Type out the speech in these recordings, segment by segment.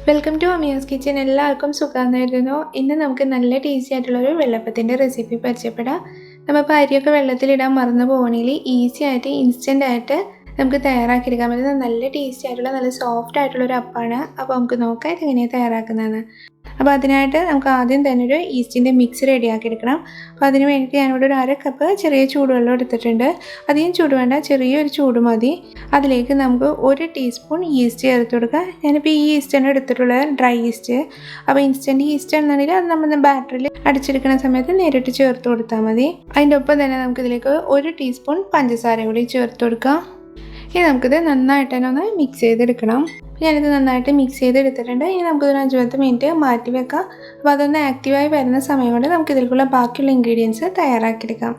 Welcome to Amiyas kitchen. എല്ലാവർക്കും സുഖമായിരുന്നു. ഇന്ന് നമുക്ക് നല്ല ടേസ്റ്റി ആയിട്ടുള്ളൊരു വെള്ളപ്പത്തിൻ്റെ റെസിപ്പി പരിചയപ്പെടാം. നമ്മളിപ്പോൾ അരിയൊക്കെ വെള്ളത്തിലിടാൻ മറന്നു പോകണമെങ്കിൽ ഈസി ആയിട്ട് ഇൻസ്റ്റൻ്റ് ആയിട്ട് നമുക്ക് തയ്യാറാക്കിയെടുക്കാൻ പറ്റുന്ന നല്ല ടേസ്റ്റി ആയിട്ടുള്ള നല്ല സോഫ്റ്റ് ആയിട്ടുള്ളൊരു അപ്പമാണ്. അപ്പോൾ നമുക്ക് നോക്കാം ഇതെങ്ങനെയാണ് തയ്യാറാക്കുന്നതെന്ന്. അപ്പോൾ അതിനായിട്ട് നമുക്ക് ആദ്യം തന്നെ ഒരു ഈസ്റ്റിൻ്റെ മിക്സ് റെഡിയാക്കി എടുക്കണം. അപ്പോൾ അതിന് വേണ്ടിയിട്ട് ഞാനിവിടെ ഒരു 1/2 കപ്പ് ചെറിയ ചൂടുവെള്ളം എടുത്തിട്ടുണ്ട്. അധികം ചൂട് വേണ്ട, ചെറിയൊരു ചൂട് മതി. അതിലേക്ക് നമുക്ക് 1 ടീസ്പൂൺ ഈസ്റ്റ് ചേർത്ത് കൊടുക്കുക. ഞാനിപ്പോൾ ഈ ഈസ്റ്റാണ് എടുത്തിട്ടുള്ളത്, ഡ്രൈ ഈസ്റ്റ്. അപ്പോൾ ഇൻസ്റ്റൻറ്റ് ഈസ്റ്റ് ആണെന്നുണ്ടെങ്കിൽ അത് നമ്മൾ ബാറ്ററിൽ അടിച്ചെടുക്കുന്ന സമയത്ത് നേരിട്ട് ചേർത്ത് കൊടുത്താൽ മതി. അതിൻ്റെ ഒപ്പം തന്നെ നമുക്കിതിലേക്ക് 1 ടീസ്പൂൺ പഞ്ചസാര കൂടി ചേർത്ത് കൊടുക്കാം. ഇനി നമുക്കിത് നന്നായിട്ട് തന്നെ ഒന്ന് മിക്സ് ചെയ്തെടുക്കണം. ഞാനിത് നന്നായിട്ട് മിക്സ് ചെയ്തെടുത്തിട്ടുണ്ട്. ഇനി നമുക്കൊരു 5-10 മിനിറ്റ് മാറ്റി വെക്കാം. അപ്പോൾ അതൊന്ന് ആക്റ്റീവായി വരുന്ന സമയം കൊണ്ട് നമുക്കിതിലേക്കുള്ള ബാക്കിയുള്ള ഇൻഗ്രീഡിയൻസ് തയ്യാറാക്കിയെടുക്കാം.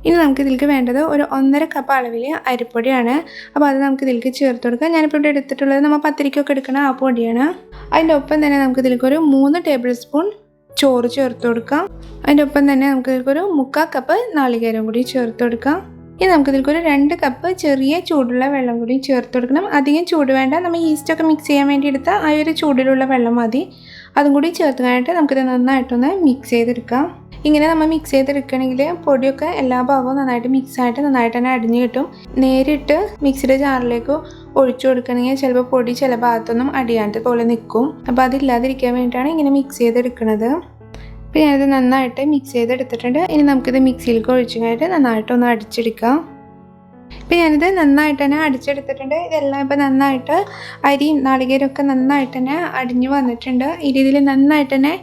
ഇനി നമുക്കിതിലേക്ക് വേണ്ടത് ഒരു 1.5 കപ്പ് അളവിൽ അരിപ്പൊടിയാണ്. അപ്പോൾ അത് നമുക്കിതിലേക്ക് ചേർത്ത് കൊടുക്കാം. ഞാനിപ്പോൾ ഇവിടെ എടുത്തിട്ടുള്ളത് നമ്മൾ പത്തിരിക്കൊക്കെ എടുക്കുന്ന ആ പൊടിയാണ്. അതിൻ്റെ ഒപ്പം തന്നെ നമുക്കിതിലേക്ക് ഒരു 3 ടേബിൾ സ്പൂൺ ചോറ് ചേർത്ത് കൊടുക്കാം. അതിൻ്റെ ഒപ്പം തന്നെ നമുക്കിതിലേക്കൊരു 1/4 കപ്പ് നാളികേരം കൂടി ചേർത്ത് കൊടുക്കാം. ഇനി നമുക്കിതിലേക്കൊരു 2 കപ്പ് ചെറിയ ചൂടുള്ള വെള്ളം കൂടി ചേർത്ത് കൊടുക്കണം. അധികം ചൂട് വേണ്ട, നമ്മൾ ഈസ്റ്റൊക്കെ മിക്സ് ചെയ്യാൻ വേണ്ടി എടുത്താൽ ആ ഒരു ചൂടിലുള്ള വെള്ളം മതി. അതും കൂടി ചേർത്ത് കഴിഞ്ഞിട്ട് നമുക്കിത് നന്നായിട്ടൊന്ന് മിക്സ് ചെയ്തെടുക്കാം. ഇങ്ങനെ നമ്മൾ മിക്സ് ചെയ്തെടുക്കണമെങ്കിൽ പൊടിയൊക്കെ എല്ലാ ഭാഗവും നന്നായിട്ട് മിക്സായിട്ട് നന്നായിട്ട് തന്നെ അടിഞ്ഞ് കിട്ടും. നേരിട്ട് മിക്സിയുടെ ജാറിലേക്ക് ഒഴിച്ചു കൊടുക്കണമെങ്കിൽ ചിലപ്പോൾ പൊടി ചില ഭാഗത്തൊന്നും അടിയാണ്ട് പോലെ നിൽക്കും. അപ്പോൾ അതില്ലാതിരിക്കാൻ വേണ്ടിയിട്ടാണ് ഇങ്ങനെ മിക്സ് ചെയ്തെടുക്കുന്നത്. അപ്പോൾ ഞാനിത് നന്നായിട്ട് മിക്സ് ചെയ്തെടുത്തിട്ടുണ്ട്. ഇനി നമുക്കിത് മിക്സിയിലേക്ക് ഒഴിച്ചു കഴിഞ്ഞിട്ട് നന്നായിട്ടൊന്ന് അടിച്ചെടുക്കാം. ഇപ്പോൾ ഞാനിത് നന്നായിട്ട് തന്നെ അടിച്ചെടുത്തിട്ടുണ്ട്. ഇതെല്ലാം ഇപ്പോൾ നന്നായിട്ട് അരിയും നാളികേരമൊക്കെ നന്നായിട്ട് തന്നെ അടിഞ്ഞു വന്നിട്ടുണ്ട്. ഈ രീതിയിൽ നന്നായിട്ട് തന്നെ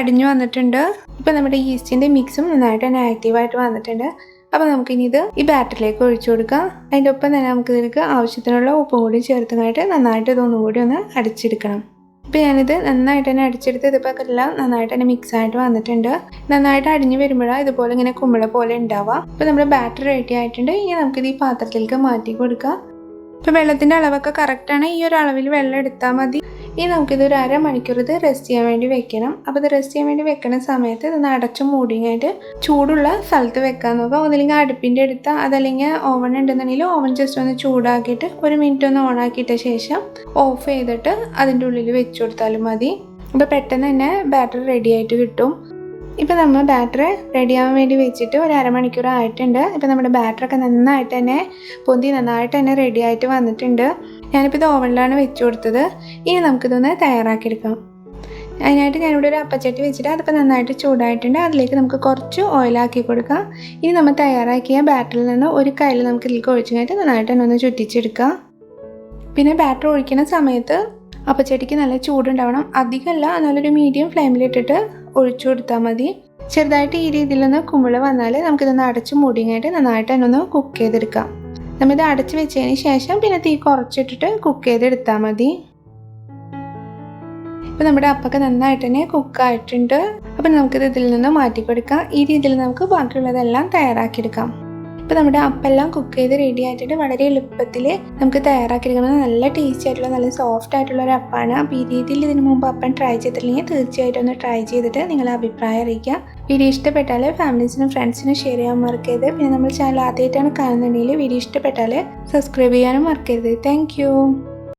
അടിഞ്ഞു വന്നിട്ടുണ്ട്. ഇപ്പോൾ നമ്മുടെ ഈസ്റ്റിൻ്റെ മിക്സും നന്നായിട്ട് തന്നെ ആക്റ്റീവായിട്ട് വന്നിട്ടുണ്ട്. അപ്പോൾ നമുക്കിനി ഇത് ഈ ബാറ്ററിലേക്ക് ഒഴിച്ചു കൊടുക്കാം. അതിൻ്റെ ഒപ്പം തന്നെ നമുക്കിതിലേക്ക് ആവശ്യത്തിനുള്ള ഉപ്പും കൂടി ചേർത്ത് കഴിഞ്ഞിട്ട് നന്നായിട്ട് ഇതൊന്നും കൂടി ഒന്ന് അടിച്ചെടുക്കണം. ഇപ്പോൾ ഞാനിത് നന്നായിട്ട് തന്നെ അടിച്ചെടുത്ത് ഇതിപ്പോൾ എല്ലാം നന്നായിട്ട് തന്നെ മിക്സായിട്ട് വന്നിട്ടുണ്ട്. നന്നായിട്ട് അടിഞ്ഞ് വരുമ്പോഴാണ് ഇതുപോലെ ഇങ്ങനെ കുമ്പിള പോലെ ഉണ്ടാവുക. ഇപ്പോൾ നമ്മുടെ ബാറ്റർ റെഡി ആയിട്ടുണ്ട്. ഇനി നമുക്കിത് ഈ പാത്രത്തിലേക്ക് മാറ്റി കൊടുക്കാം. ഇപ്പോൾ വെള്ളത്തിൻ്റെ അളവൊക്കെ കറക്റ്റാണ്. ഈ ഒരു അളവിൽ വെള്ളം എടുത്താൽ മതി. ഇനി നമുക്കിത് ഒരു 1/2 മണിക്കൂർ ഇത് റെസ്റ്റ് ചെയ്യാൻ വേണ്ടി വെക്കണം. അപ്പോൾ ഇത് റെസ്റ്റ് ചെയ്യാൻ വേണ്ടി വെക്കുന്ന സമയത്ത് ഇതൊന്ന് അടച്ച് മൂടിയായിട്ട് ചൂടുള്ള സ്ഥലത്ത് വെക്കാൻ നോക്കുക. ഒന്നില്ലെങ്കിൽ അടുപ്പിൻ്റെ അടുത്ത്, അതല്ലെങ്കിൽ ഓവൻ ഉണ്ടെന്നുണ്ടെങ്കിൽ ഓവൻ ജസ്റ്റ് ഒന്ന് ചൂടാക്കിയിട്ട് 1 മിനിറ്റ് ഒന്ന് ഓണാക്കിയിട്ട ശേഷം ഓഫ് ചെയ്തിട്ട് അതിൻ്റെ ഉള്ളിൽ വെച്ച് കൊടുത്താലും മതി. അപ്പോൾ പെട്ടെന്ന് തന്നെ ബാറ്റർ റെഡി ആയിട്ട് കിട്ടും. ഇപ്പോൾ നമ്മൾ ബാറ്റർ റെഡിയാവാൻ വേണ്ടി വെച്ചിട്ട് ഒരു 1/2 മണിക്കൂർ ആയിട്ടുണ്ട്. ഇപ്പോൾ നമ്മുടെ ബാറ്ററൊക്കെ നന്നായിട്ട് തന്നെ പൊന്തി നന്നായിട്ട് തന്നെ റെഡി ആയിട്ട് വന്നിട്ടുണ്ട്. ഞാനിപ്പോൾ ഇത് ഓവനിലാണ് വെച്ച് കൊടുത്തത്. ഇനി നമുക്കിതൊന്ന് തയ്യാറാക്കിയെടുക്കാം. അതിനായിട്ട് ഞാനിവിടെ ഒരു അപ്പച്ചട്ടി വെച്ചിട്ട് അതിപ്പോൾ നന്നായിട്ട് ചൂടായിട്ടുണ്ട്. അതിലേക്ക് നമുക്ക് കുറച്ച് ഓയിലാക്കി കൊടുക്കാം. ഇനി നമ്മൾ തയ്യാറാക്കിയ ബാറ്ററിൽ നിന്ന് ഒരു കയ്യിൽ നമുക്ക് ഇതിലേക്ക് ഒഴിച്ചു കഴിഞ്ഞിട്ട് നന്നായിട്ട് തന്നെ ഒന്ന് ചുറ്റിച്ചെടുക്കാം. പിന്നെ ബാറ്റർ ഒഴിക്കുന്ന സമയത്ത് അപ്പച്ചട്ടിക്ക് നല്ല ചൂടുണ്ടാവണം. അധികമല്ല, നല്ലൊരു മീഡിയം ഫ്ലെയിമിലിട്ടിട്ട് ഒഴിച്ചു കൊടുത്താൽ മതി. ചെറുതായിട്ട് ഈ രീതിയിലൊന്ന് കുമ്പിള വന്നാൽ നമുക്കിതൊന്ന് അടച്ച് മൂടിയായിട്ട് നന്നായിട്ട് തന്നെ ഒന്ന് കുക്ക് ചെയ്തെടുക്കാം. നമ്മളിത് അടച്ച് വെച്ചതിന് ശേഷം പിന്നെ തീ കുറച്ചിട്ടിട്ട് കുക്ക് ചെയ്തെടുത്താൽ മതി. ഇപ്പോൾ നമ്മുടെ അപ്പൊക്കെ നന്നായിട്ട് തന്നെ കുക്കായിട്ടുണ്ട്. അപ്പം നമുക്കിത് ഇതിൽ നിന്ന് മാറ്റി കൊടുക്കാം. ഈ രീതിയിൽ നമുക്ക് ബാക്കിയുള്ളതെല്ലാം തയ്യാറാക്കിയെടുക്കാം. ഇപ്പോൾ നമ്മുടെ അപ്പെല്ലാം കുക്ക് ചെയ്ത് റെഡി ആയിട്ടുണ്ട്. വളരെ എളുപ്പത്തിൽ നമുക്ക് തയ്യാറാക്കിയെടുക്കുന്നത് നല്ല ടേസ്റ്റി ആയിട്ടുള്ള നല്ല സോഫ്റ്റ് ആയിട്ടുള്ള ഒരു അപ്പമാണ്. അപ്പോൾ ഈ രീതിയിൽ ഇതിന് മുമ്പ് അപ്പം ട്രൈ ചെയ്തിട്ടില്ലെങ്കിൽ തീർച്ചയായിട്ടും ഒന്ന് ട്രൈ ചെയ്തിട്ട് നിങ്ങളുടെ അഭിപ്രായം അറിയിക്കുക. വീഡിയോ ഇഷ്ടപ്പെട്ടാൽ ഫാമിലീസിനും ഫ്രണ്ട്സിനും ഷെയർ ചെയ്യാൻ മറക്കരുത്. പിന്നെ നമ്മൾ ചാനൽ ആദ്യമായിട്ടാണ് കാണുന്നുണ്ടെങ്കിൽ വീഡിയോ ഇഷ്ടപ്പെട്ടാൽ സബ്സ്ക്രൈബ് ചെയ്യാനും മറക്കരുത്. താങ്ക്